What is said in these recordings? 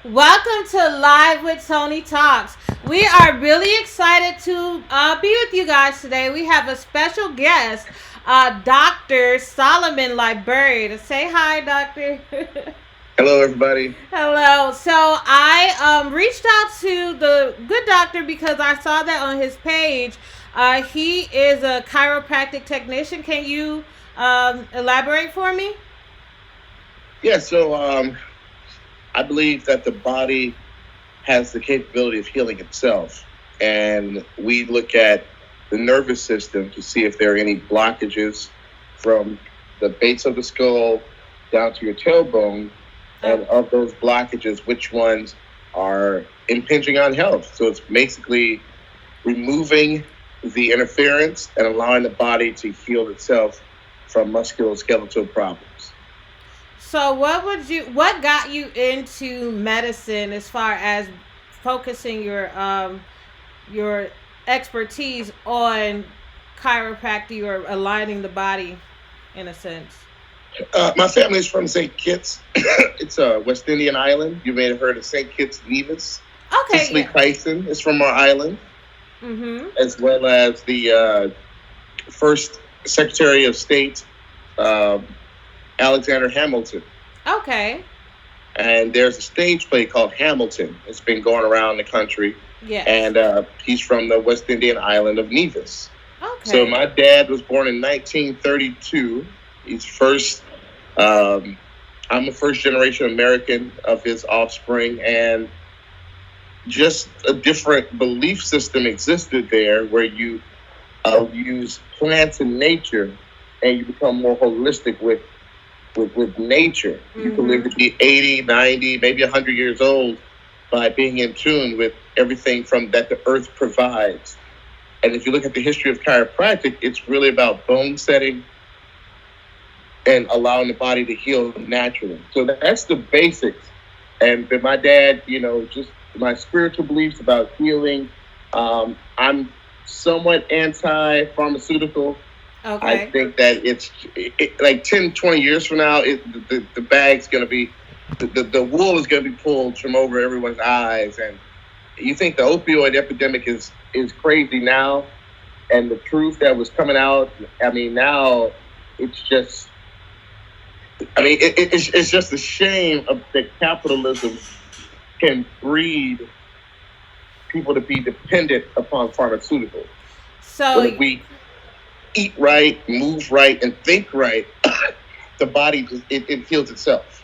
Welcome to Live with Toni Talks. We are really excited to be with you guys today. We have a special guest, Dr. Solomon Liburd. Say hi, Doctor. Hello, everybody. Hello. So I reached out to the good doctor because I saw that on his page. He is a chiropractic technician. Can you elaborate for me? Yeah, I believe that the body has the capability of healing itself. And we look at the nervous system to see if there are any blockages from the base of the skull down to your tailbone. And of those blockages, which ones are impinging on health. So it's basically removing the interference and allowing the body to heal itself from musculoskeletal problems. So what got you into medicine as far as focusing your expertise on chiropractic or aligning the body in a sense? My family is from St. Kitts. It's a West Indian island. You may have heard of St. Kitts Nevis. Okay. Cicely Tyson is from our island, as well as the first Secretary of State, Alexander Hamilton. Okay. And there's a stage play called Hamilton. It's been going around the country. Yes. And he's from the West Indian island of Nevis. Okay. So my dad was born in 1932. He's first. I'm a first generation American of his offspring, and just a different belief system existed there where you use plants and nature, and you become more holistic with nature. You can live to be 80, 90, maybe 100 years old by being in tune with everything from that the earth provides. And if you look at the history of chiropractic, it's really about bone setting and allowing the body to heal naturally. So that's the basics. And but my dad, just my spiritual beliefs about healing. I'm somewhat anti-pharmaceutical. Okay. I think that it's like 10, 20 years from now, the bag's going to be, the wool is going to be pulled from over everyone's eyes. And you think the opioid epidemic is crazy now, and the truth that was coming out, now it's just, it's just a shame that capitalism can breed people to be dependent upon pharmaceuticals. So when we eat right, move right, and think right, the body it heals itself.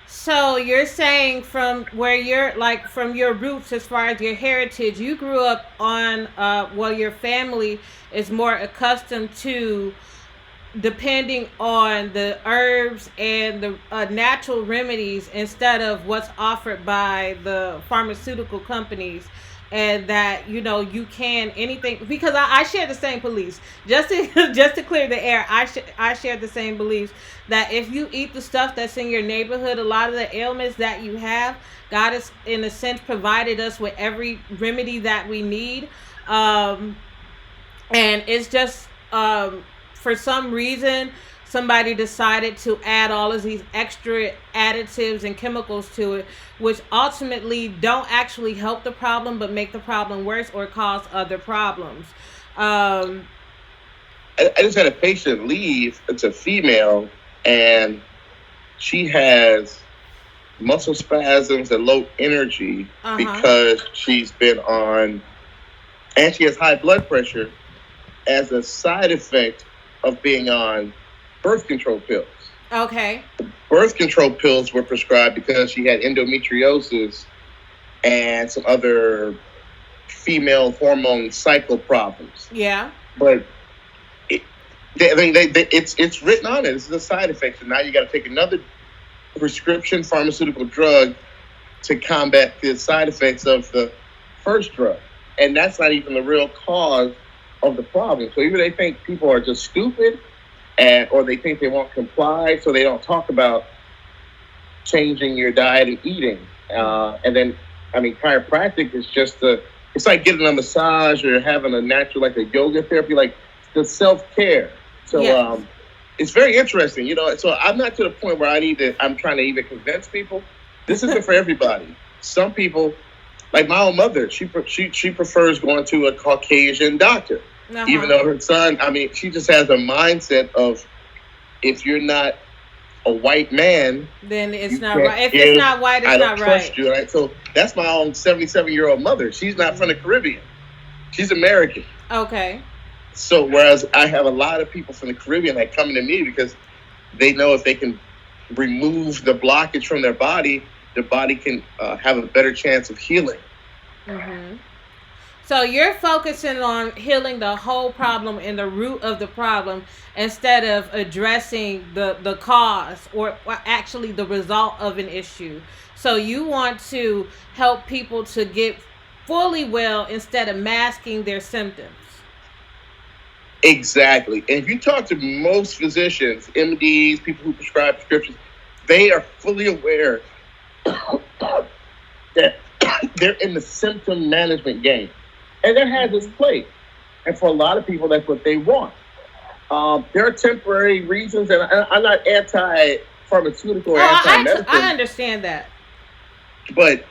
So you're saying from where you're from your roots as far as your heritage, you grew up on your family is more accustomed to depending on the herbs and the natural remedies instead of what's offered by the pharmaceutical companies. And that you can anything, because I share the same beliefs. Just to clear the air, I share the same beliefs that if you eat the stuff that's in your neighborhood, a lot of the ailments that you have, God has in a sense provided us with every remedy that we need, and it's just for some reason somebody decided to add all of these extra additives and chemicals to it, which ultimately don't actually help the problem but make the problem worse or cause other problems. I just had a patient leave. It's a female, and she has muscle spasms and low energy because she's been on, and she has high blood pressure as a side effect of being on birth control pills. Okay. Birth control pills were prescribed because she had endometriosis and some other female hormone cycle problems. Yeah. But it's written on it. This is a side effect. So now you got to take another prescription pharmaceutical drug to combat the side effects of the first drug. And that's not even the real cause of the problem. So either they think people are just stupid, or they think they won't comply, so they don't talk about changing your diet and eating. And then, I mean, chiropractic is just it's like getting a massage or having a natural, like a yoga therapy, like the self-care. So it's very interesting, you know. So I'm not to the point where I'm trying to even convince people. This isn't for everybody. Some people, like my own mother, she prefers going to a Caucasian doctor, even though her son, I mean, she just has a mindset of, if you're not a white man, then it's not right. If it's not white, it's not right. I don't trust you, right? So that's my own 77-year-old mother. She's not from the Caribbean. She's American. Okay. So whereas I have a lot of people from the Caribbean that come to me because they know if they can remove the blockage from their body can have a better chance of healing. Mm-hmm. So you're focusing on healing the whole problem and the root of the problem instead of addressing the cause or actually the result of an issue. So you want to help people to get fully well instead of masking their symptoms. Exactly. And if you talk to most physicians, MDs, people who prescribe prescriptions, they are fully aware that they're in the symptom management game. And that has its place. And for a lot of people, that's what they want. There are temporary reasons, and I'm not anti-pharmaceutical or anti-medicine. I understand that. But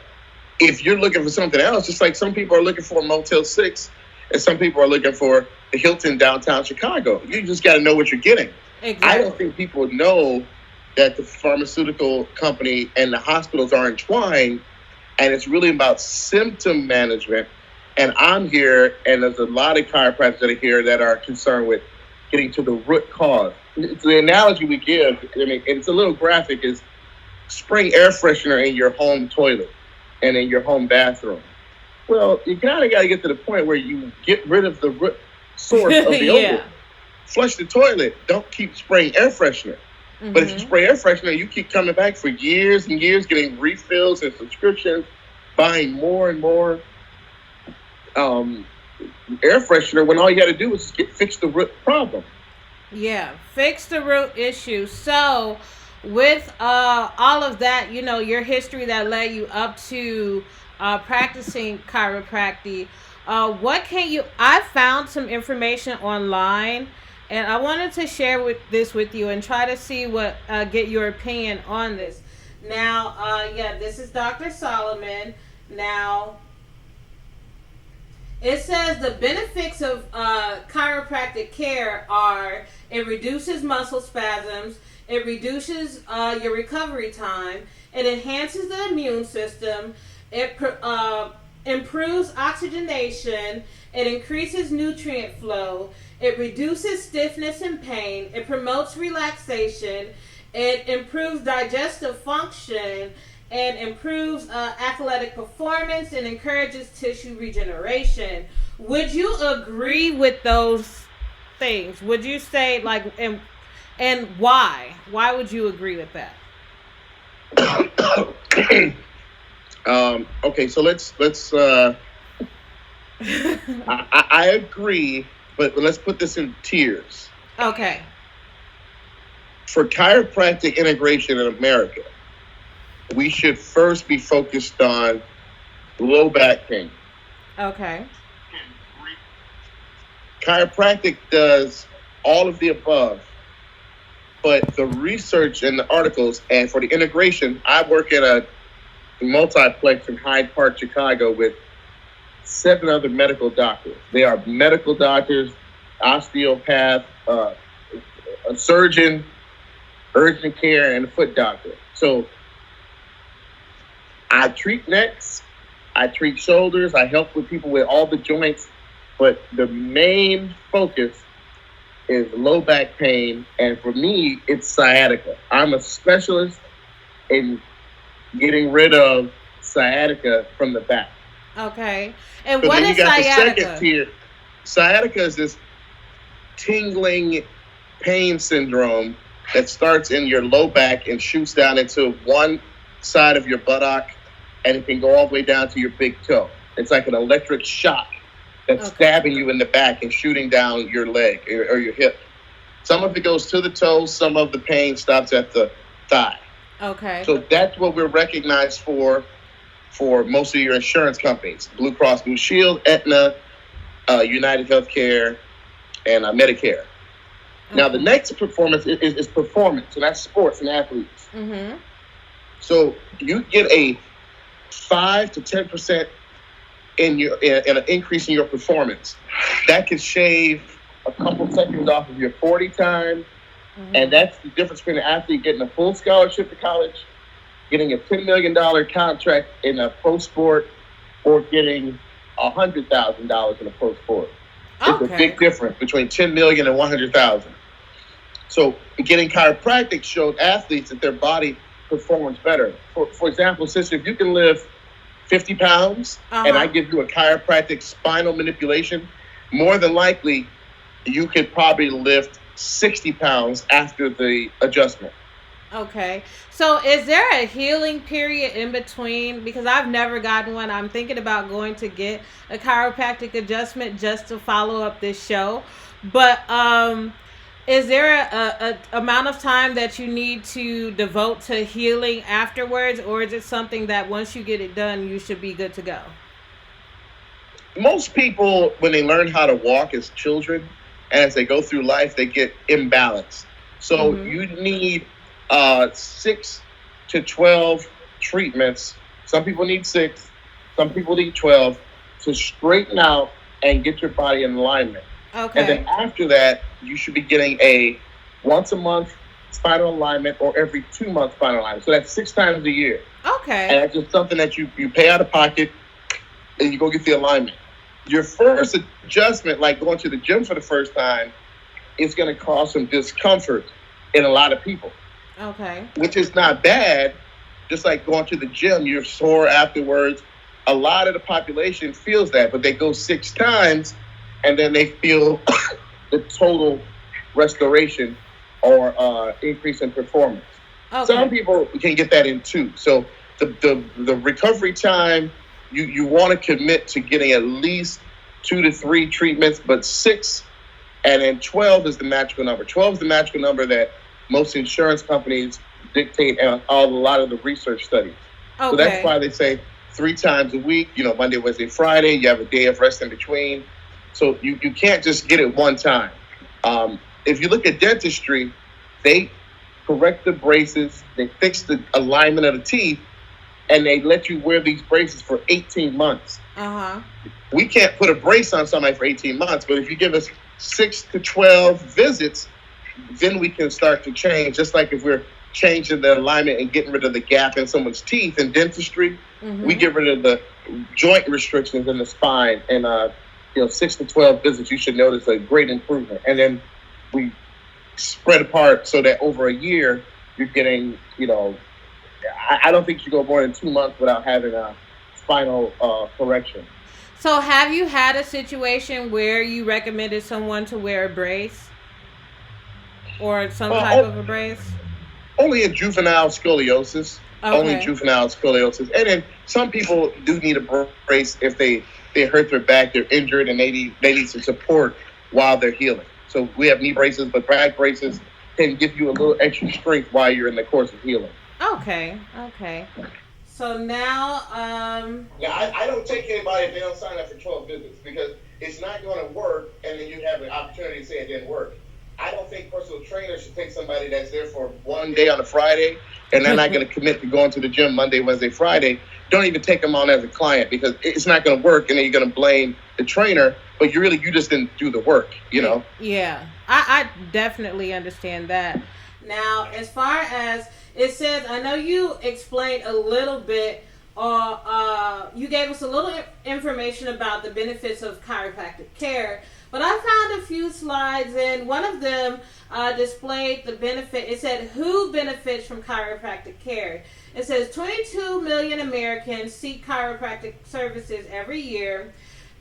if you're looking for something else, just like some people are looking for a Motel 6, and some people are looking for the Hilton downtown Chicago. You just got to know what you're getting. Exactly. I don't think people know that the pharmaceutical company and the hospitals are entwined, and it's really about symptom management. And I'm here, and there's a lot of chiropractors that are here that are concerned with getting to the root cause. The analogy we give, I mean, it's a little graphic, is spraying air freshener in your home toilet and in your home bathroom. Well, you kind of got to get to the point where you get rid of the root source of the odor. Flush the toilet. Don't keep spraying air freshener. Mm-hmm. But if you spray air freshener, you keep coming back for years and years, getting refills and subscriptions, buying more and more air freshener, when all you got to do is fix the root problem. Yeah, fix the root issue. So with all of that, you know, your history that led you up to practicing chiropractic, I found some information online, and I wanted to share this with you and try to see get your opinion on this. Now, this is Dr. Solomon. Now, it says the benefits of chiropractic care are it reduces muscle spasms, it reduces your recovery time, it enhances the immune system, it improves oxygenation, it increases nutrient flow, it reduces stiffness and pain, it promotes relaxation, it improves digestive function, and improves athletic performance and encourages tissue regeneration. Would you agree with those things? Would you say and why? Why would you agree with that? Okay, so let's I agree, but let's put this in tiers. Okay. For chiropractic integration in America, we should first be focused on low back pain. Okay. Chiropractic does all of the above, but the research and the articles, and for the integration, I work at a multiplex in Hyde Park, Chicago, with 7 other medical doctors. They are medical doctors, osteopath, a surgeon, urgent care, and a foot doctor. So I treat necks, I treat shoulders, I help with people with all the joints, but the main focus is low back pain, and for me, it's sciatica. I'm a specialist in getting rid of sciatica from the back. Okay. And So what then you is got the second sciatica? tier. Sciatica is this tingling pain syndrome that starts in your low back and shoots down into one side of your buttock, and it can go all the way down to your big toe. It's like an electric shock that's Okay. stabbing you in the back and shooting down your leg or your hip. Some of it goes to the toes, some of the pain stops at the thigh. Okay. So that's what we're recognized for most of your insurance companies: Blue Cross Blue Shield, Aetna, United Healthcare, and Medicare. Now, the Okay. next performance is performance, and that's sports and athletes. Mhm. So you get a 5 to 10% in an increase in your performance. That could shave a couple seconds off of your 40 time, and Mhm. that's the difference between an athlete getting a full scholarship to college, getting a $10 million contract in a pro sport, or getting $100,000 in a pro sport. It's a Okay. big difference between 10 million and 100,000. So getting chiropractic showed athletes that their body performs better. For example, sister, if you can lift 50 pounds and I Uh-huh. give you a chiropractic spinal manipulation, more than likely you could probably lift 60 pounds after the adjustment. Okay. So is there a healing period in between? Because I've never gotten one. I'm thinking about going to get a chiropractic adjustment just to follow up this show. But is there a amount of time that you need to devote to healing afterwards, or is it something that once you get it done, you should be good to go? Most people, when they learn how to walk as children, and as they go through life, they get imbalanced. So Mhm. you need 6 to 12 treatments. Some people need 6, some people need 12 to straighten out and get your body in alignment. And then Okay. after that, you should be getting a once a month spinal alignment or every 2 month spinal alignment. So that's 6 times a year. And Okay. that's just something that you pay out of pocket and you go get the alignment. Your first adjustment, like going to the gym for the first time, is going to cause some discomfort in a lot of people, Okay. which is not bad. Just like going to the gym, you're sore afterwards. A lot of the population feels that, but they go 6 times and then they feel the total restoration or increase in performance. Some Okay. people can get that in 2. So the recovery time, you want to commit to getting at least 2 to 3 treatments, but 6 and then 12 is the magical number. 12 is the magical number that most insurance companies dictate and a lot of the research studies. So that's Okay. why they say 3 times a week, Monday, Wednesday, Friday, you have a day of rest in between. So you can't just get it one time. If you look at dentistry, they correct the braces, they fix the alignment of the teeth, and they let you wear these braces for 18 months. Uh-huh. We can't put a brace on somebody for 18 months, but if you give us 6 to 12 visits, then we can start to change. Just like if we're changing the alignment and getting rid of the gap in someone's teeth in dentistry, we Mhm. get rid of the joint restrictions in the spine. And 6 to 12 visits, you should notice a great improvement. And then we spread apart so that over a year you're getting, I don't think you go more than 2 months without having a spinal correction. So have you had a situation where you recommended someone to wear a brace or some type Uh, of a brace? Only in juvenile scoliosis. Only Okay. juvenile scoliosis. And then some people do need a brace if they hurt their back, they're injured, and they need some support while they're healing. So we have knee braces, but back braces can give you a little extra strength while you're in the course of healing. Okay. Okay. So now Now, I don't take anybody if they don't sign up for 12 visits because it's not going to work, and then you have an opportunity to say it didn't work. I don't think personal trainers should take somebody that's there for one day on a Friday and they're not going to commit to going to the gym Monday, Wednesday, Friday. Don't even take them on as a client because it's not going to work, and then you're going to blame the trainer, but you just didn't do the work. yeah. I definitely understand that. Now, as far as it says, I know you explained a little bit, or you gave us a little information about the benefits of chiropractic care. But I found a few slides, and one of them displayed the benefit. It said, who benefits from chiropractic care? It says 22 million Americans seek chiropractic services every year.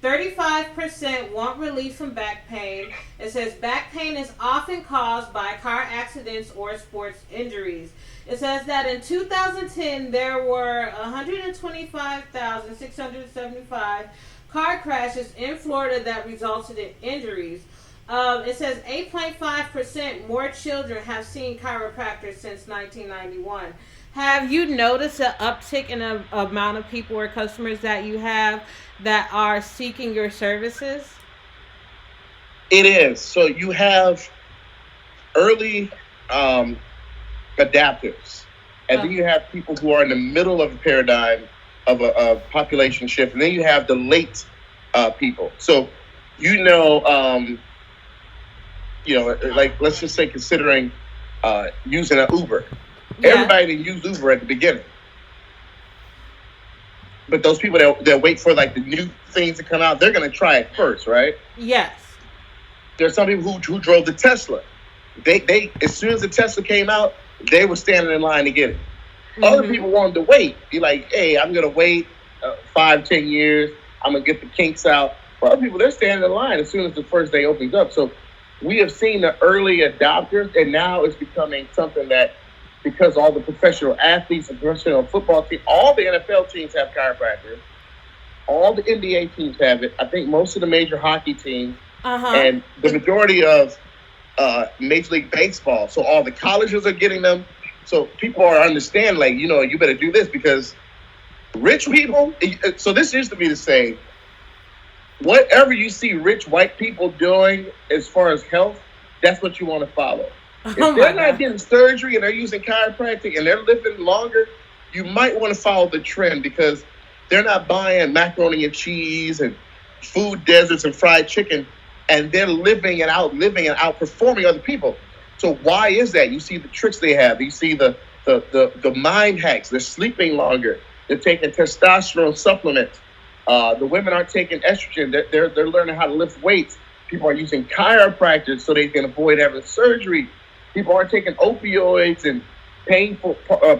35% want relief from back pain. It says back pain is often caused by car accidents or sports injuries. It says that in 2010 there were 125,675 car crashes in Florida that resulted in injuries. It says 8.5% more children have seen chiropractors since 1991. Have you noticed an uptick in the amount of people or customers that you have that are seeking your services? It is. So you have early adapters, and then you have people who are in the middle of a paradigm of a population shift, and then you have the late people. So like let's just say considering using an Uber. Yeah. Everybody didn't use Uber at the beginning, but those people that wait for like the new things to come out, they're gonna try it first, right? Yes. There's some people who drove the Tesla. They as soon as the Tesla came out, they were standing in line to get it. Mm-hmm. Other people wanted to wait. Be like, hey, I'm gonna wait 5-10 years. I'm gonna get the kinks out. For other people, they're standing in line as soon as the first day opens up. So we have seen the early adopters, and now it's becoming something that, because all the professional athletes and professional football teams, all the NFL teams have chiropractors. All the NBA teams have it. I think most of the major hockey teams, and the majority of Major League Baseball. So all the colleges are getting them. So people are understanding, like, you better do this because rich people. So this used to be the saying, whatever you see rich white people doing as far as health, that's what you want to follow. If they're not getting surgery and they're using chiropractic and they're living longer, you might want to follow the trend because they're not buying macaroni and cheese and food deserts and fried chicken, and they're living and outperforming other people. So why is that? You see the tricks they have. You see the mind hacks. They're sleeping longer. They're taking testosterone supplements. The women aren't taking estrogen. They're learning how to lift weights. People are using chiropractors so they can avoid having surgery. People aren't taking opioids and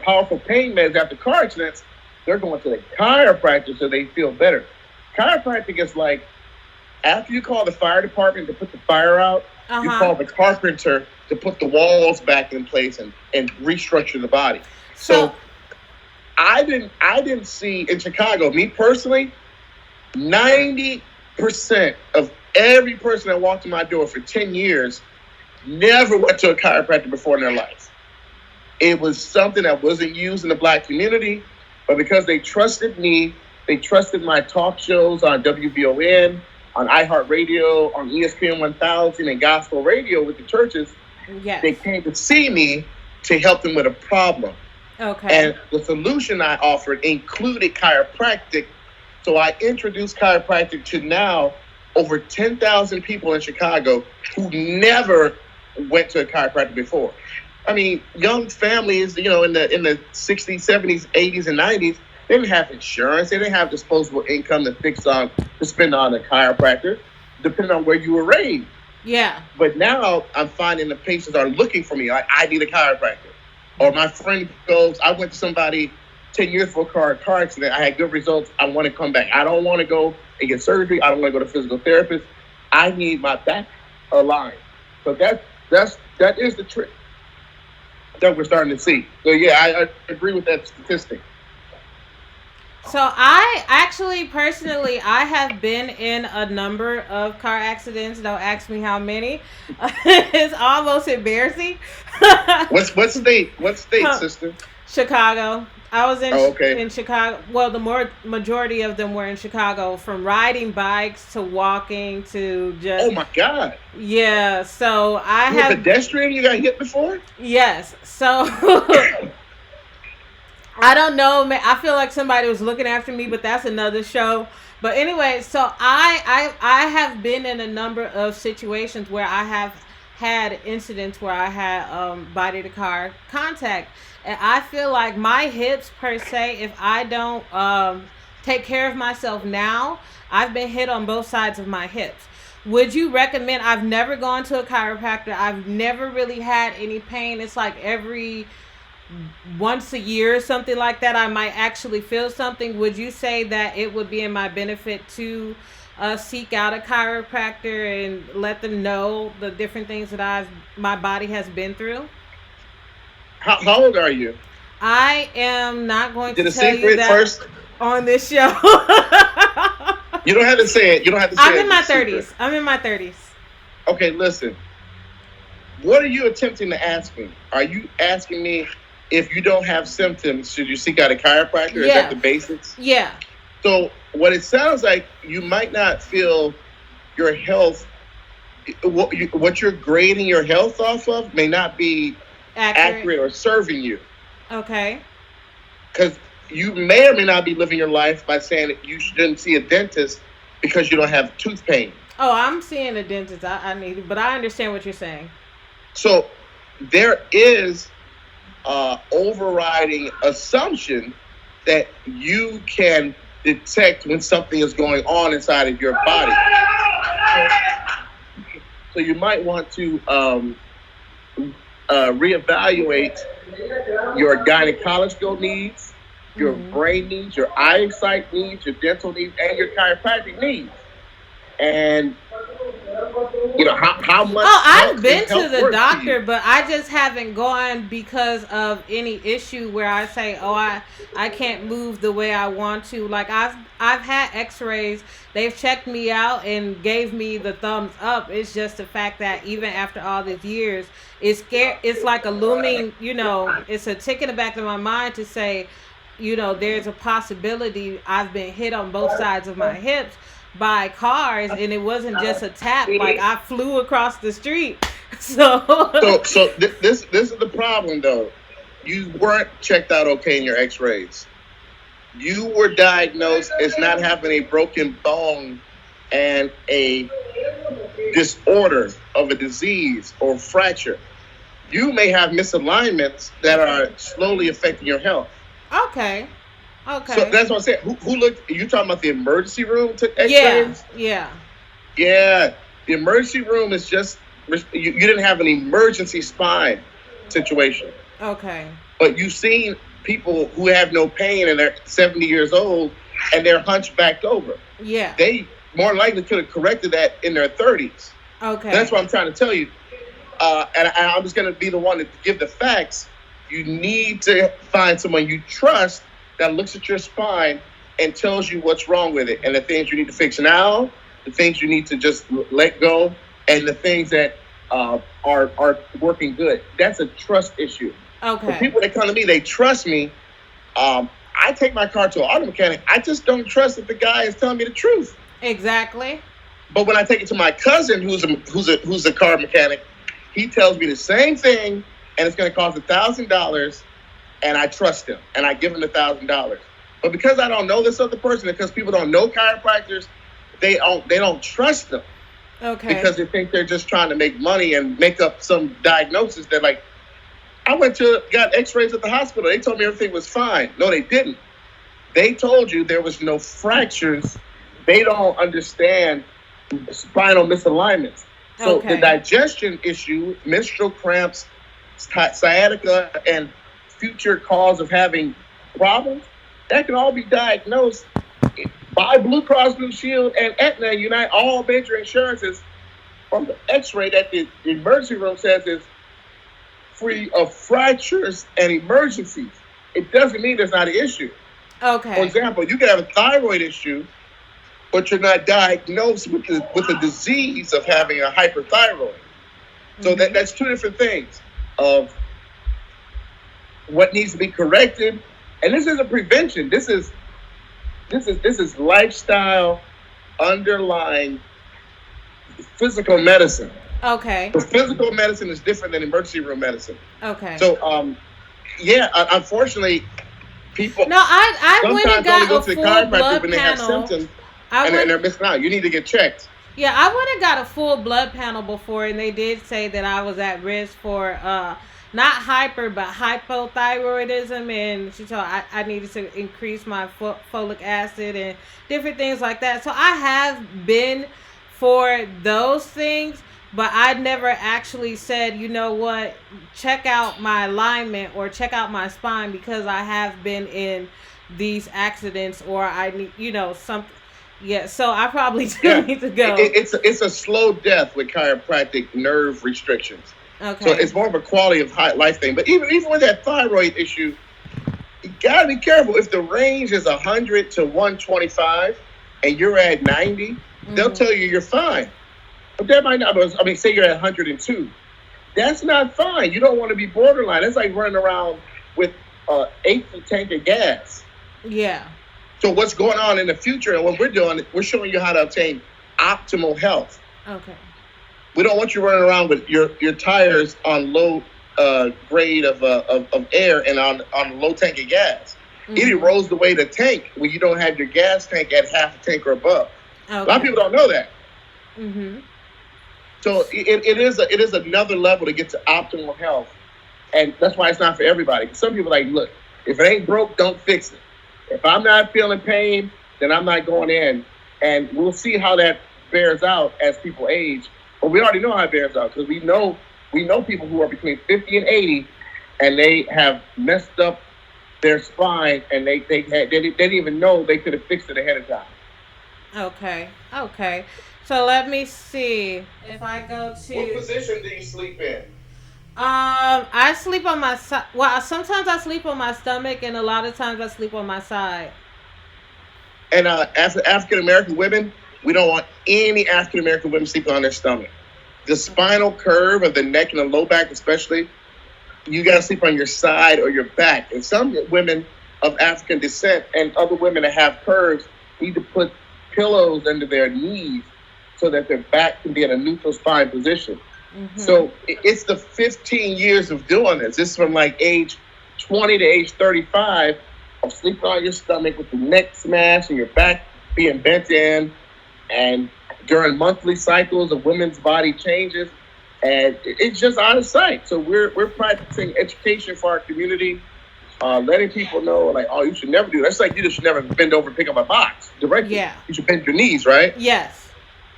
powerful pain meds after car accidents. They're going to the chiropractor so they feel better. Chiropractic is like, after you call the fire department to put the fire out, you call the carpenter to put the walls back in place and restructure the body. So I didn't see in Chicago, me personally, 90% of every person that walked in my door for 10 years never went to a chiropractor before in their life. It was something that wasn't used in the Black community, but because they trusted me, they trusted my talk shows on WVON, on iHeartRadio, on ESPN 1000, and gospel radio with the churches. Yes. They came to see me to help them with a problem. Okay. And the solution I offered included chiropractic. So I introduced chiropractic to now over 10,000 people in Chicago who never went to a chiropractor before. I mean, young families, in the 60s, 70s, 80s, and 90s, they didn't have insurance. They didn't have disposable income to spend on a chiropractor, depending on where you were raised. Yeah. But now I'm finding the patients are looking for me. Like, I need a chiropractor. Or my friend goes, I went to somebody 10 years before a car accident. I had good results. I want to come back. I don't want to go and get surgery. I don't want to go to physical therapist. I need my back aligned. So that is the trick that we're starting to see. So yeah, I agree with that statistic. So I actually, personally, I have been in a number of car accidents. Don't ask me how many. It's almost embarrassing. What state, sister? Chicago. I was in in Chicago. Well, the majority of them were in Chicago, from riding bikes to walking to just. Oh my God. Yeah. So I you have. A pedestrian you got hit before? Yes. So. I don't know, man. I feel like somebody was looking after me, but that's another show. But anyway, so I have been in a number of situations where I have had incidents where I had body to car contact, and I feel like my hips per se, if I don't take care of myself now, I've been hit on both sides of my hips. Would you recommend? I've never gone to a chiropractor. I've never really had any pain. It's like every once a year or something like that, I might actually feel something. Would you say that it would be in my benefit to seek out a chiropractor and let them know the different things that my body has been through? How old are you? I am not going Did to a tell you secret that first? on this show. You don't have to say it. You don't have to say I'm it. in my It's a secret. 30s. I'm in my 30s. Okay, listen. What are you attempting to ask me? Are you asking me if you don't have symptoms, should you seek out a chiropractor? Is that Yeah. the basics? Yeah. So, what it sounds like, you might not feel your health, what you're grading your health off of may not be Accurate. accurate or serving you. Okay. Because you may or may not be living your life by saying that you shouldn't see a dentist because you don't have tooth pain. Oh, I'm seeing a dentist. I need it, but I understand what you're saying. So there is overriding assumption that you can detect when something is going on inside of your body. So you might want to reevaluate your gynecological needs, your brain needs, your eyesight needs, your dental needs, and your chiropractic needs. And how much. Oh, I've been to health the worth to doctor, you? but I just haven't gone because of any issue where I say, "Oh, I can't move the way I want to." Like I've had X-rays. They've checked me out and gave me the thumbs up. It's just the fact that even after all these years, it's scare. It's like a looming. It's a tick in the back of my mind to say, there's a possibility I've been hit on both sides of my hips by cars, and it wasn't just a tap. Like I flew across the street. So This is the problem though. You weren't checked out okay in your X-rays. You were diagnosed as not having a broken bone and a disorder of a disease or fracture. You may have misalignments that are slowly affecting your health. okay. So that's what I'm saying. Who looked? You talking about the emergency room took X-rays? Yeah. Yeah. The emergency room is just you didn't have an emergency spine situation, Okay. but you've seen people who have no pain and they're 70 years old and they're hunchbacked over. Yeah. They more likely could have corrected that in their 30s. Okay. That's what I'm trying to tell you. And I'm just going to be the one to give the facts. You need to find someone you trust that looks at your spine and tells you what's wrong with it and the things you need to fix now, the things you need to just let go, and the things that are working good. That's a trust issue. Okay. The people that come to me, they trust me. I take my car to an auto mechanic. I just don't trust that the guy is telling me the truth. Exactly. But when I take it to my cousin, who's a car mechanic, he tells me the same thing, and it's going to cost $1,000, and I trust him, and I give him $1,000. But because I don't know this other person, because people don't know chiropractors, they don't trust them. Okay. Because they think they're just trying to make money and make up some diagnosis. They're like, I got X-rays at the hospital. They told me everything was fine. No, they didn't. They told you there was no fractures. They don't understand spinal misalignments. So the digestion issue, menstrual cramps, sciatica, and future cause of having problems, that can all be diagnosed by Blue Cross Blue Shield and Aetna, Unite, all major insurances, from the X-ray that the emergency room says is free of fractures and emergencies. It doesn't mean there's not an issue. Okay. For example, you can have a thyroid issue, but you're not diagnosed with the disease of having a hyperthyroid. So that's two different things of what needs to be corrected. And this isn't prevention. This is lifestyle underlying physical medicine. Okay. The physical medicine is different than emergency room medicine. Okay. So, unfortunately, people. No, I went and got go a to the full chiropractor blood when they have panel. symptoms and they're missing out. You need to get checked. Yeah, I went and got a full blood panel before, and they did say that I was at risk for not hyper but hypothyroidism, and she told I needed to increase my folic acid and different things like that. So I have been for those things, but I never actually said, you know what, check out my alignment or check out my spine because I have been in these accidents or I need, something. Yeah, so I probably do Yeah, need to go. it's a slow death with chiropractic nerve restrictions. So Okay. it's more of a quality of life thing. But even with that thyroid issue, you gotta be careful. If the range is 100 to 125 and you're at 90, they'll Mm-hmm. tell you you're fine. But that might not. I mean, say you're at 102. That's not fine. You don't want to be borderline. That's like running around with eighth of tank of gas. Yeah. So what's going on in the future and what we're doing, we're showing you how to obtain optimal health. Okay. We don't want you running around with your tires on low grade of air and on low tank of gas. It Mm-hmm. erodes the way the tank when you don't have your gas tank at half a tank or above. A lot of Okay. people don't know that. Mm-hmm. So it is another level to get to optimal health, and that's why it's not for everybody. Some people are like, look, if it ain't broke, don't fix it. If I'm not feeling pain, then I'm not going in, and we'll see how that bears out as people age. But we already know how it bears out because we know people who are between 50 and 80, and they have messed up their spine, and they didn't even know they could have fixed it ahead of time. Okay. Okay. So let me see if I go What to. position do you sleep in? I sleep on my side. Well, sometimes I sleep on my stomach, and a lot of times I sleep on my side. And as African American women, we don't want any African American women sleeping on their stomach. The spinal curve of the neck and the low back, especially, you got to sleep on your side or your back. And some women of African descent and other women that have curves need to put pillows under their knees so that their back can be in a neutral spine position. Mm-hmm. So it's the 15 years of doing this. This is from like age 20 to age 35 of sleeping on your stomach with the neck smashed and your back being bent in. And during monthly cycles of women's body changes, and it's just out of sight. So we're practicing education for our community, letting people know like, oh, you should never do that. That's like you just should never bend over and pick up a box directly. Yeah. You should bend your knees, right? Yes.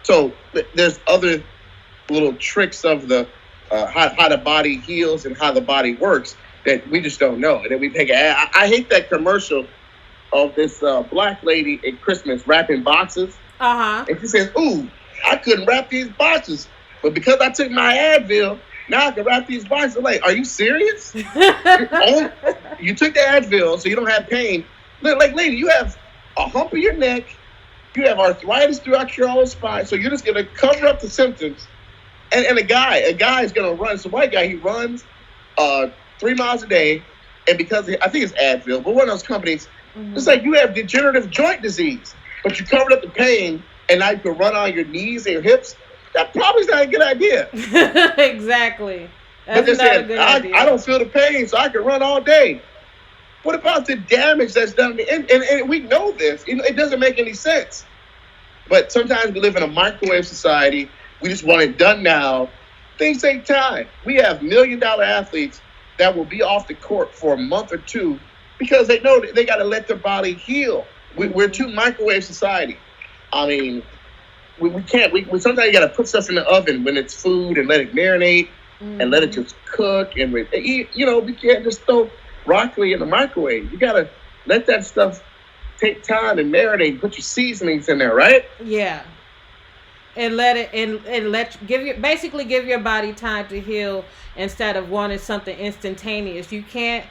So there's other little tricks of the how the body heals and how the body works that we just don't know. And then we take I hate that commercial of this black lady at Christmas wrapping boxes. Uh huh. And she says, ooh, I couldn't wrap these boxes. But because I took my Advil, now I can wrap these boxes. I'm like, are you serious? You took the Advil so you don't have pain. Look, like, lady, you have a hump in your neck. You have arthritis throughout your whole spine. So you're just going to cover up the symptoms. And a guy is going to run. It's a white guy. He runs 3 miles a day. And because I think it's Advil, but one of those companies, it's like you have degenerative joint disease, but you covered up the pain and now you can run on your knees and your hips. That probably is not a good idea. Exactly. But That's they not a said, good idea. I don't feel the pain, so I can run all day. What about the damage that's done? And we know this. It doesn't make any sense. But sometimes we live in a microwave society. We just want it done now. Things take time. We have $1 million athletes that will be off the court for a month or two because they know that they got to let their body heal. We're too microwave society. I mean, we can't. We sometimes you got to put stuff in the oven when it's food and let it marinate and let it just cook. And we can't just throw broccoli in the microwave. You got to let that stuff take time and marinate. Put your seasonings in there, right? Yeah. And let it and basically give your body time to heal instead of wanting something instantaneous. You can't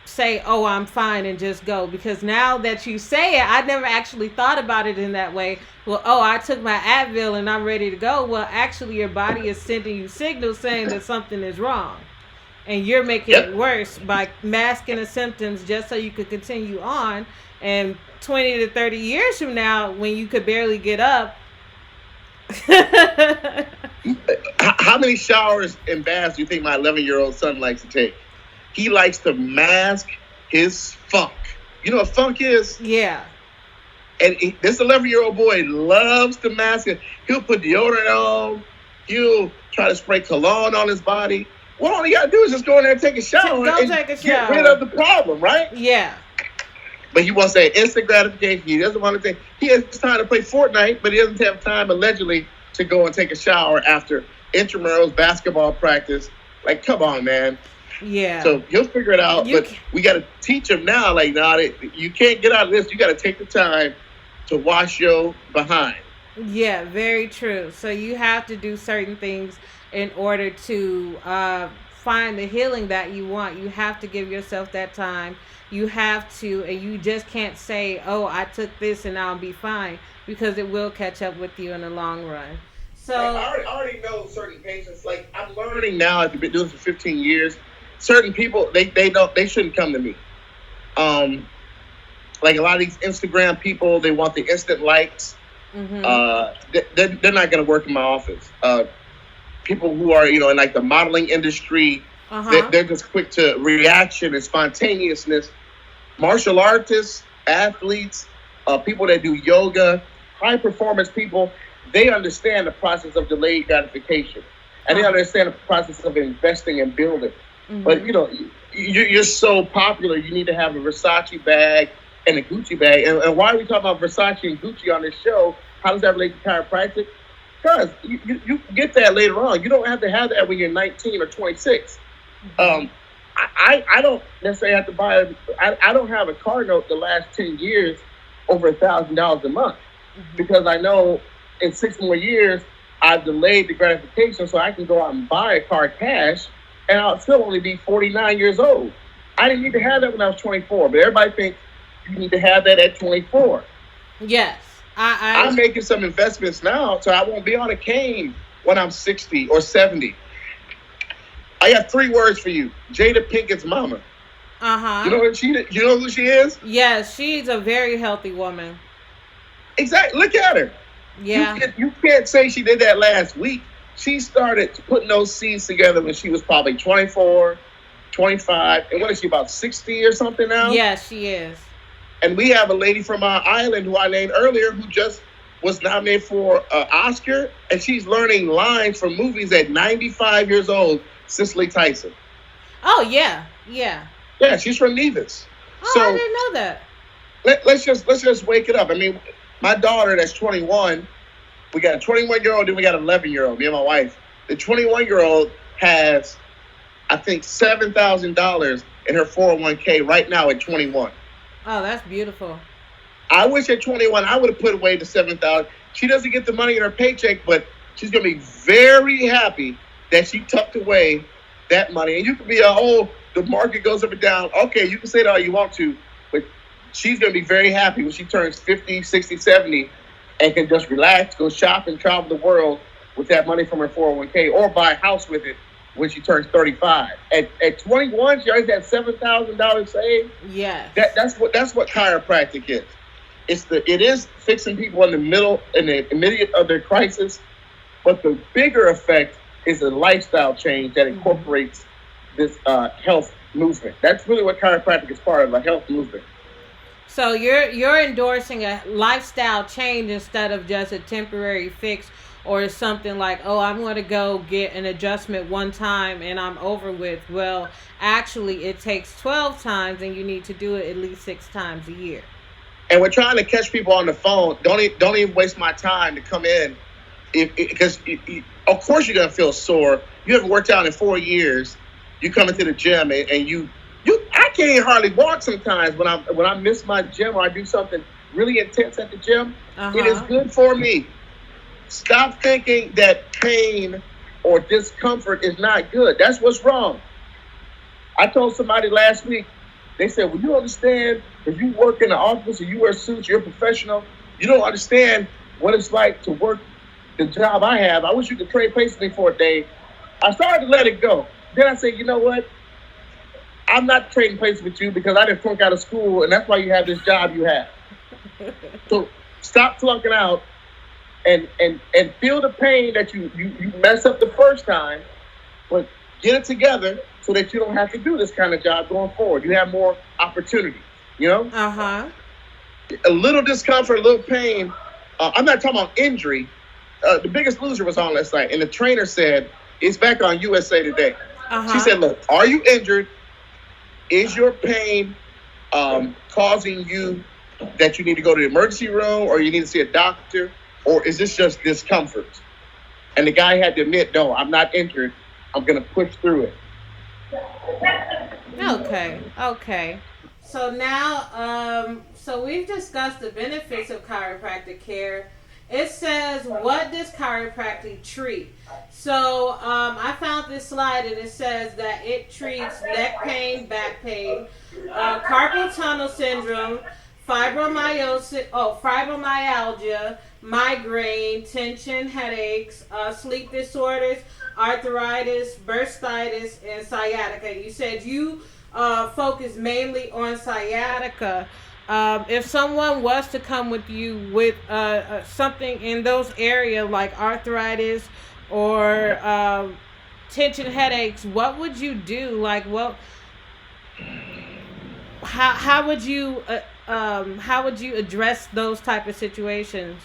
say, "Oh, I'm fine," and just go, because now that you say it, I never actually thought about it in that way. Well, oh, I took my Advil and I'm ready to go. Well, actually, your body is sending you signals saying that something is wrong, and you're making it worse by masking the symptoms just so you could continue on. And 20 to 30 years from now, when you could barely get up. How many showers and baths do you think my 11-year-old son likes to take? He likes to mask his funk. You know what funk is? Yeah. And this 11-year-old boy loves to mask it. He'll put deodorant on. He'll try to spray cologne on his body. Well, all he got to do is just go in there and take a shower get rid of the problem, right? Yeah. But he wants that instant gratification. He doesn't want to take. He has time to play Fortnite, but he doesn't have time, allegedly, to go and take a shower after intramurals, basketball practice. Like, come on, man. Yeah. So he'll figure it out, You but we got to teach him now. Like, nah, you can't get out of this. You got to take the time to wash your behind. Yeah, very true. So you have to do certain things in order to find the healing that you want. You have to give yourself that time. You have to, and you just can't say, "Oh, I took this and I'll be fine," because it will catch up with you in the long run. Like, So, I already know certain patients. Like, I'm learning now. I've been doing this for 15 years. Certain people, they shouldn't come to me. Um, like a lot of these Instagram people, they want the instant likes. hmm They're not going to work in my office. People who are, in like the modeling industry, uh huh, they're just quick to reaction and spontaneousness. Martial artists, athletes, people that do yoga, high performance people, they understand the process of delayed gratification, and they understand the process of investing and building. But hmm you're so popular, you need to have a Versace bag and a Gucci bag. And why are we talking about Versace and Gucci on this show? How does that relate to chiropractic? Because you get that later on. You don't have to have that when you're 19 or 26. Um, I don't necessarily have to buy. I don't have a car note the last 10 years over $1,000 a month, because I know in 6 more years I've delayed the gratification, so I can go out and buy a car cash, and I'll still only be 49 years old. I didn't need to have that when I was 24, but everybody thinks you need to have that at 24. yes, I'm making some investments now, so I won't be on a cane when I'm 60 or 70. I got 3 words for you: Jada Pinkett's mama. uh You huh, know what you know who she is? yes, she's a very healthy woman. Exactly. Look at her. Yeah. You can't say she did that last week. She started putting those seeds together when she was probably 24, 25, and what is she, about 60 or something now? Yes, she is. And we have a lady from our island who I named earlier who just was nominated for an Oscar, and she's learning lines from movies at 95 years old. Cicely Tyson. Oh yeah, yeah. Yeah, she's from Nevis. Oh, I So didn't know that. let's just wake it up. I mean, my daughter that's 21, we got a 21-year-old, then we got an 11-year-old. Me and my wife. The 21-year-old has, I think, $7,000 in her 401k right now at 21. Oh, that's beautiful. I wish at 21 I would have put away the 7,000. She doesn't get the money in her paycheck, but she's gonna be very happy that she tucked away that money. And you can be the market goes up and down. Okay, you can say that all you want to, but she's gonna be very happy when she turns 50, 60, 70, and can just relax, go shop and travel the world with that money from her 401k, or buy a house with it when she turns 35. At 21, she already has $7,000 saved. Yes. That's what chiropractic is. It is fixing people in the immediate of their crisis, but the bigger effect is a lifestyle change that incorporates this health movement. That's really what chiropractic is part of, a health movement. So you're endorsing a lifestyle change instead of just a temporary fix or something like, oh, I'm going to go get an adjustment one time and I'm over with. Well, actually, it takes 12 times and you need to do it at least 6 times a year. And we're trying to catch people on the phone. Don't even waste my time to come in, because of course you're gonna feel sore. You haven't worked out in 4 years. You come into the gym and you I can't hardly walk sometimes when I miss my gym or I do something really intense at the gym. It is Uh-huh. good for me. Stop thinking that pain or discomfort is not good. That's what's wrong. I told somebody last week, they said, well, you understand, if you work in the office or you wear suits, you're a professional, you don't understand what it's like to work the job I have. I wish you could trade places with me for a day. I started to let it go. Then I said, you know what? I'm not trading places with you because I didn't flunk out of school, and that's why you have this job you have. So stop flunking out and feel the pain that you mess up the first time, but get it together so that you don't have to do this kind of job going forward. You have more opportunity, you know? Uh-huh. A little discomfort, a little pain. I'm not talking about injury. The Biggest Loser was on last night, and the trainer said, it's back on USA Today. Uh-huh. She said, look, are you injured? Is your pain causing you that you need to go to the emergency room or you need to see a doctor? Or is this just discomfort? And the guy had to admit, no, I'm not injured. I'm going to push through it. Okay, okay. So now, so we've discussed the benefits of chiropractic care. It says, what does chiropractic treat? So I found this slide and it says that it treats neck pain, back pain, carpal tunnel syndrome, fibromyalgia, migraine, tension, headaches, sleep disorders, arthritis, bursitis, and sciatica. You said you focus mainly on sciatica. If someone was to come with you with something in those areas like arthritis or tension headaches, what would you do? Like, what? How would you address those type of situations?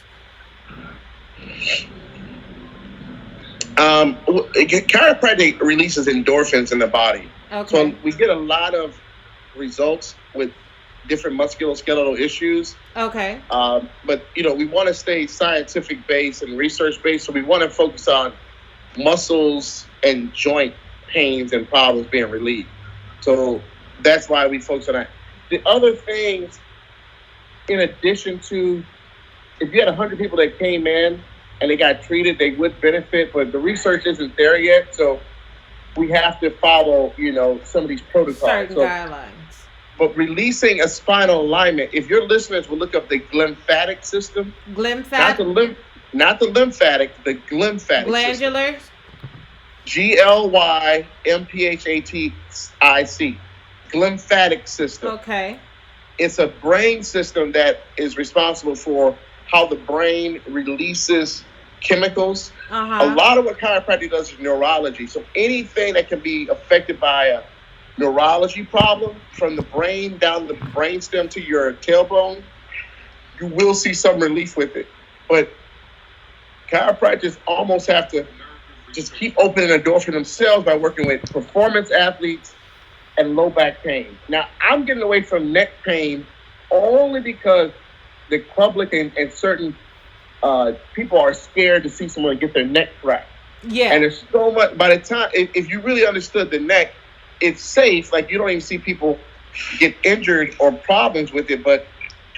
Chiropractic releases endorphins in the body. Okay. So we get a lot of results with different musculoskeletal issues. Okay. But, we want to stay scientific based and research based. So we want to focus on muscles and joint pains and problems being relieved. So that's why we focus on that. The other things, in addition to, if you had 100 people that came in and they got treated, they would benefit, but the research isn't there yet. So we have to follow, some of these protocols. Certain guidelines. But releasing a spinal alignment, if your listeners will look up the glymphatic system, not the lymphatic, the glymphatic glandular system. GLYMPHATIC, glymphatic system. Okay. It's a brain system that is responsible for how the brain releases chemicals. A lot of what chiropractic does is neurology. So anything that can be affected by a neurology problem, from the brain down the brainstem to your tailbone, you will see some relief with it. But chiropractors almost have to just keep opening the door for themselves by working with performance athletes and low back pain. Now, I'm getting away from neck pain only because the public and certain people are scared to see someone get their neck cracked. Yeah. And there's so much, by the time, if you really understood the neck, it's safe. Like, you don't even see people get injured or problems with it. But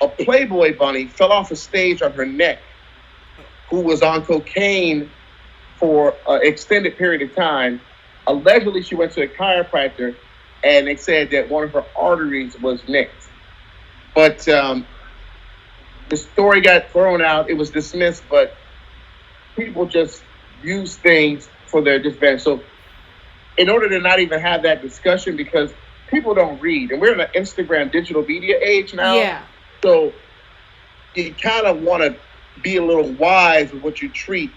a Playboy bunny fell off a stage on her neck who was on cocaine for an extended period of time. Allegedly, she went to a chiropractor, and they said that one of her arteries was nicked. But the story got thrown out. It was dismissed, but people just use things for their disadvantage. So in order to not even have that discussion, because people don't read, and we're in an Instagram digital media age now. Yeah. So you kind of want to be a little wise with what you treat.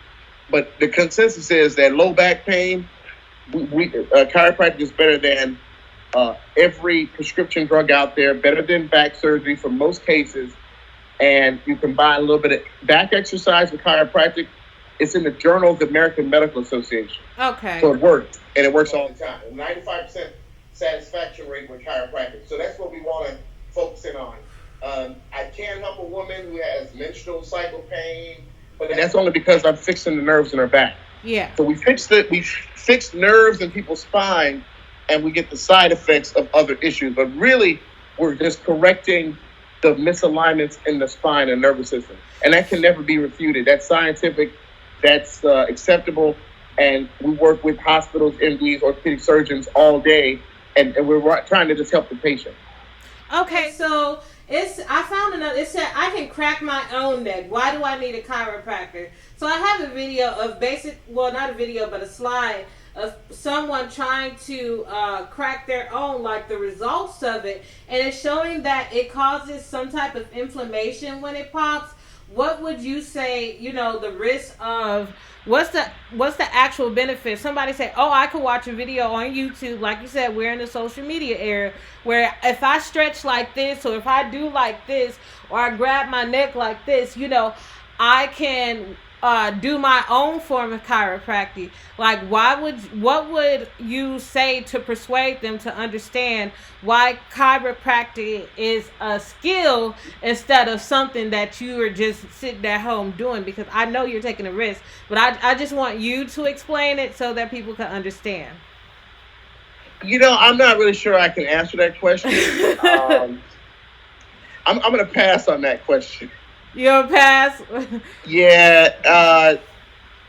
But the consensus is that low back pain, chiropractic is better than every prescription drug out there, better than back surgery for most cases. And you combine a little bit of back exercise with chiropractic. It's in the Journal of the American Medical Association. Okay. So it works, and it works all the time. 95% satisfaction rate with chiropractic. So that's what we want to focus in on. I can help a woman who has menstrual cycle pain, but that's only because I'm fixing the nerves in her back. Yeah. So we fix nerves in people's spine, and we get the side effects of other issues. But really, we're just correcting the misalignments in the spine and nervous system. And that can never be refuted. That's scientific. That's acceptable. And we work with hospitals, MDs, orthopedic surgeons all day. And we're trying to just help the patient. Okay, so I found another. It said I can crack my own neck. Why do I need a chiropractor? So I have a video of not a video, but a slide of someone trying to crack their own, like the results of it, and it's showing that it causes some type of inflammation when it pops. What would you say, the risk of what's the actual benefit? Somebody say, oh, I could watch a video on YouTube. Like you said, we're in the social media era where if I stretch like this, or if I do like this, or I grab my neck like this, I can do my own form of chiropractic. Like, what would you say to persuade them to understand why chiropractic is a skill instead of something that you are just sitting at home doing? Because I know you're taking a risk, but I just want you to explain it so that people can understand. I'm not really sure I can answer that question. I'm going to pass on that question. You'll pass. Yeah,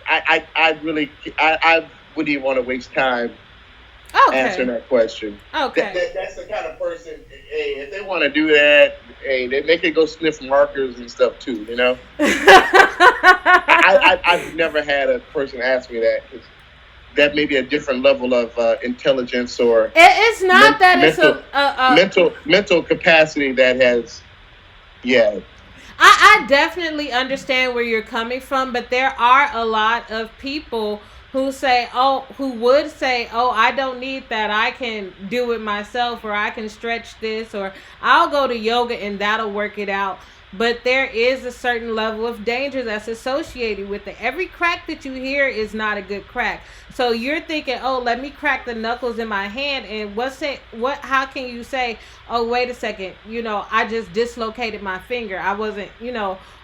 I really, I wouldn't even want to waste time answering Okay. that question. Okay. That's the kind of person. Hey, if they want to do that, hey, they can go sniff markers and stuff too. I've never had a person ask me that, 'cause that may be a different level of intelligence or It's not that it's mental a mental capacity that has. Yeah. I definitely understand where you're coming from, but there are a lot of people who would say, oh, I don't need that. I can do it myself, or I can stretch this, or I'll go to yoga and that'll work it out. But there is a certain level of danger that's associated with it. Every crack that you hear is not a good crack. So you're thinking, oh, let me crack the knuckles in my hand, and how can you say, oh, wait a second, I just dislocated my finger. I wasn't,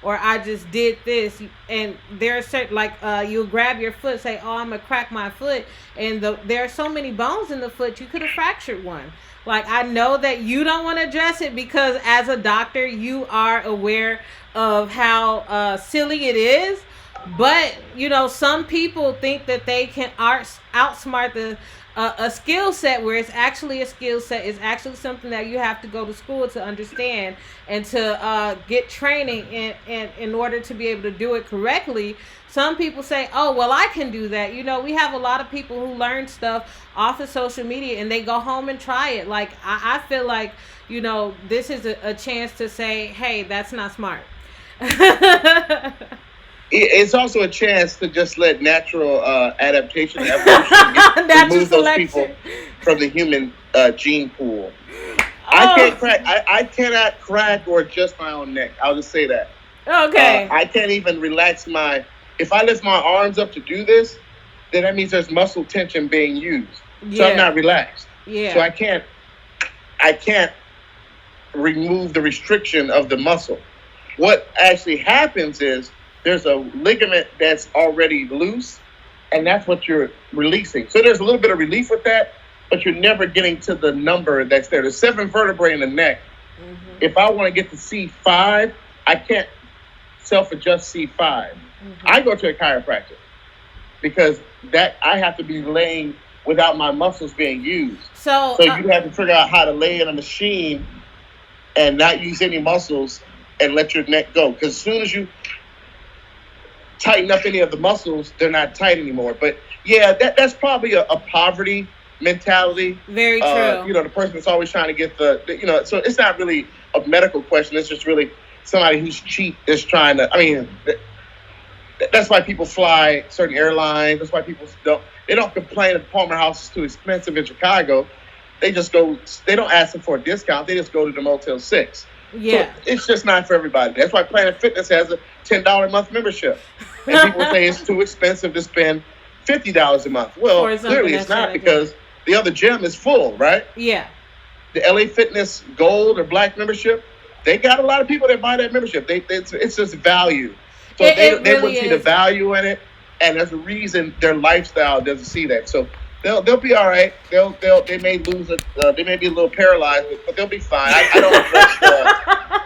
or I just did this. And there are certain, like, you'll grab your foot, say, oh, I'm gonna crack my foot, and there are so many bones in the foot, you could have fractured one. Like, I know that you don't want to address it because as a doctor, you are aware of how silly it is. But, some people think that they can outsmart a skill set, where it's actually a skill set. It's actually something that you have to go to school to understand and to get training in order to be able to do it correctly. Some people say, oh, well, I can do that. We have a lot of people who learn stuff off of social media and they go home and try it. Like, I feel like, this is a chance to say, hey, that's not smart. It's also a chance to just let natural adaptation, evolution Natural remove those people selection. from the human gene pool. I can't Oh, crack. I cannot crack or adjust my own neck. I'll just say that. okay. I can't even relax my. If I lift my arms up to do this, then that means there's muscle tension being used. So I'm Yeah. not relaxed. So Yeah. I can't remove the restriction of the muscle. What actually happens is there's a ligament that's already loose, and that's what you're releasing. So there's a little bit of relief with that, but you're never getting to the number that's there. There's 7 vertebrae in the neck. Mm-hmm. If I want to get to C5, I can't self-adjust C5. I Mm-hmm. go to a chiropractor because that I have to be laying without my muscles being used. So, So you have to figure out how to lay in a machine and not use any muscles and let your neck go. Because as soon as you tighten up any of the muscles, they're not tight anymore. But yeah, that's probably a poverty mentality. very true. The person that's always trying to get so it's not really a medical question. It's just really somebody who's cheap is trying to. I mean, that's why people fly certain airlines. That's why people don't complain if Palmer House is too expensive in Chicago. They just go. They don't ask them for a discount. They just go to the Motel 6. So Yeah. it's just not for everybody. That's why Planet Fitness has a $10 a month membership. And people say it's too expensive to spend $50 a month. Well, Or something clearly it's that's not really because the other gym is full, right? Yeah. The LA Fitness Gold or Black membership, they got a lot of people that buy that membership. It's just value. So It they really wouldn't see the is. value in it, and there's a reason their lifestyle doesn't see that. So they'll be all right. They may lose they may be a little paralyzed, but they'll be fine. I don't address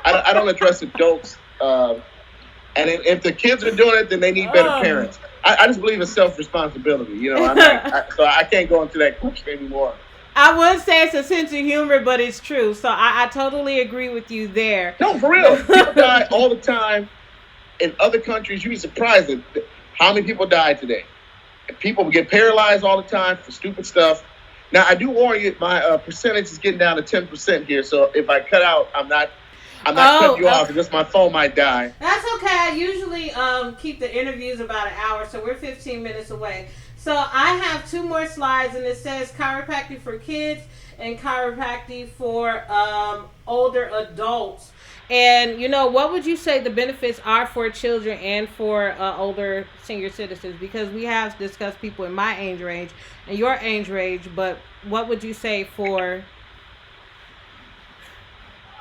I don't address adults. And if the kids are doing it, then they need better Oh. parents. I just believe in self-responsibility. So I can't go into that question anymore. I would say it's a sense of humor, but it's true. So I totally agree with you there. No, for real. People die all the time in other countries. You'd be surprised at how many people die today. And people get paralyzed all the time for stupid stuff. Now, I do warn you, my percentage is getting down to 10% here. So if I cut out, I'm not cutting you off. Just my phone might die. That's okay. I usually keep the interviews about an hour, so we're 15 minutes away. So I have two more slides, and it says chiropractic for kids and chiropractic for older adults. And what would you say the benefits are for children and for older senior citizens? Because we have discussed people in my age range and your age range, but what would you say for?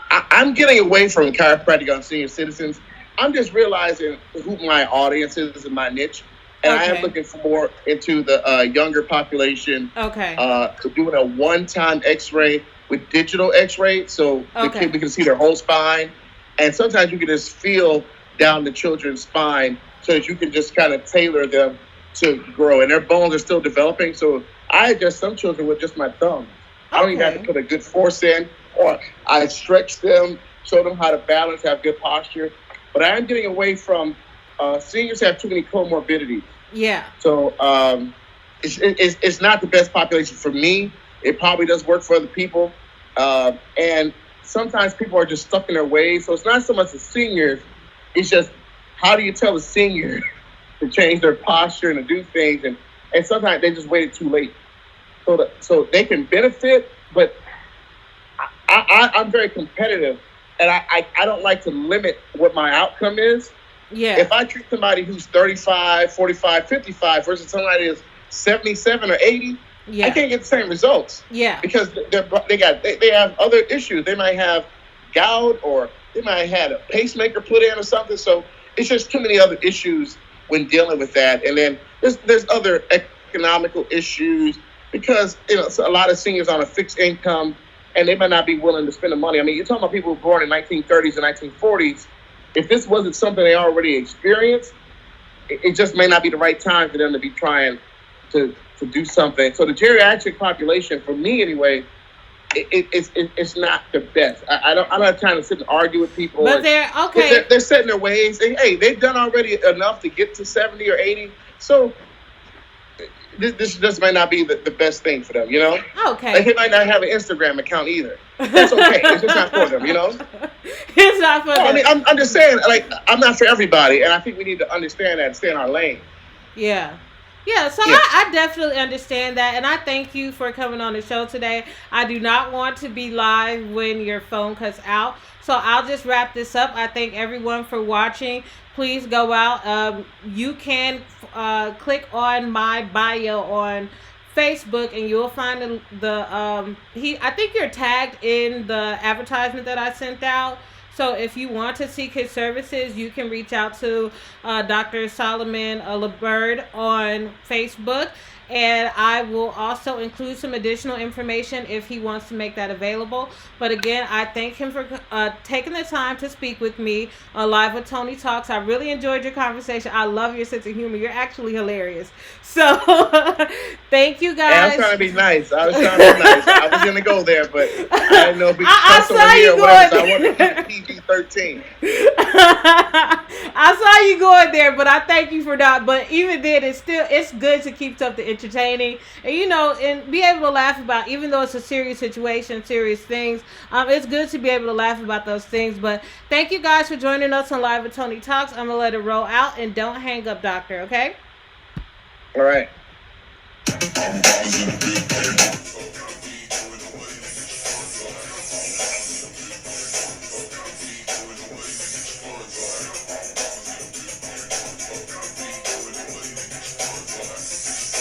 I'm getting away from chiropractic on senior citizens. I'm just realizing who my audience is and my niche. And I am Okay. looking for more into the younger population, Okay. doing a one-time X-ray with digital X-ray, so Okay. we can see their whole spine. And sometimes you can just feel down the children's spine, so that you can just kind of tailor them to grow. And their bones are still developing, so I adjust some children with just my thumb. I don't even have to Okay. put a good force in, or I stretch them, show them how to balance, have good posture. But I am getting away from seniors have too many comorbidities. Yeah. So it's not the best population for me. It probably does work for other people. And sometimes people are just stuck in their ways. So it's not so much the seniors. It's just, how do you tell a senior to change their posture and to do things? And sometimes they just waited too late. So they can benefit, but I'm very competitive. And I don't like to limit what my outcome is. Yeah. If I treat somebody who's 35, 45, 55 versus somebody who's 77 or 80, Yeah. I can't get the same results Yeah. because they have other issues. They might have gout, or they might have had a pacemaker put in or something. So it's just too many other issues when dealing with that. And then there's other economical issues because so a lot of seniors on a fixed income, and they might not be willing to spend the money. I mean, you're talking about people who were born in 1930s and 1940s. If this wasn't something they already experienced, it just may not be the right time for them to be trying to do something. So the geriatric population, for me anyway, it's not the best. I don't have time to sit and argue with people. But they're okay. They're set in their ways. And, hey, they've done already enough to get to 70 or 80. So this just might not be the best thing for them, Okay. Like, they might not have an Instagram account either. That's okay. It's just not for them, It's not for them. I mean, I'm just saying, like, I'm not for everybody, and I think we need to understand that and stay in our lane. Yeah. Yeah, so Yeah. I definitely understand that, and I thank you for coming on the show today. I do not want to be live when your phone cuts out, so I'll just wrap this up. I thank everyone for watching. Please go out. You can click on my bio on Facebook, and you'll find I think you're tagged in the advertisement that I sent out. So if you want to seek his services, you can reach out to Dr. Solomon Liburd on Facebook. And I will also include some additional information if he wants to make that available. But again, I thank him for taking the time to speak with me on Live with Toni Talks. I really enjoyed your conversation. I love your sense of humor. You're actually hilarious. So thank you And I was guys. trying to be nice. I was going to go there, but I didn't know if we could I cuss saw over you here or whatever, so I going wanted to there. keep it PG-13. I saw you going there, but I thank you for that. But even then, it's good to keep something entertaining, and and be able to laugh about, even though it's a serious situation, serious things. It's good to be able to laugh about those things. But thank you guys for joining us on Live with Toni Talks. I'm gonna let it roll out, and don't hang up, Doctor. Okay. All right.